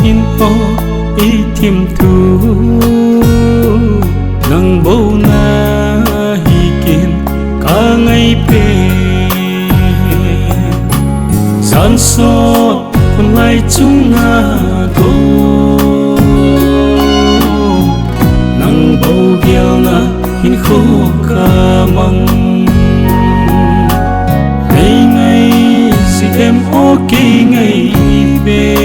in o ý thiêm thu nâng bầu na hi kiên cả ngày về gian so còn lại chúng na go nâng bầu gieo na hin khô ca mong ngày ngày si em ok ngày về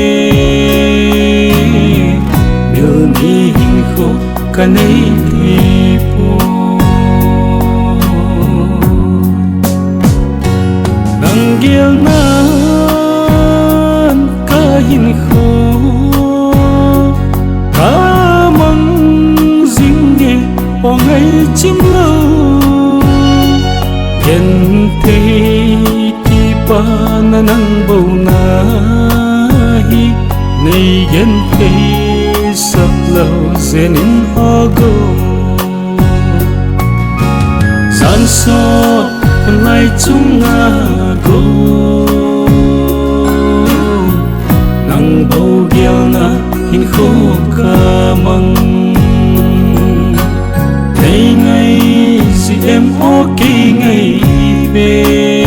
điều ni hin khô ca nay thì po nâng gieo na ca hin khô ca mong dính nghe o ngày chim lâu yên thế thì ba na nang bầu na hi nay yên thế sắp lâu dên in ho go gian so còn lại chúng na go nang bầu gieo na hin khô ca mong ngày ngày si em ok ngày về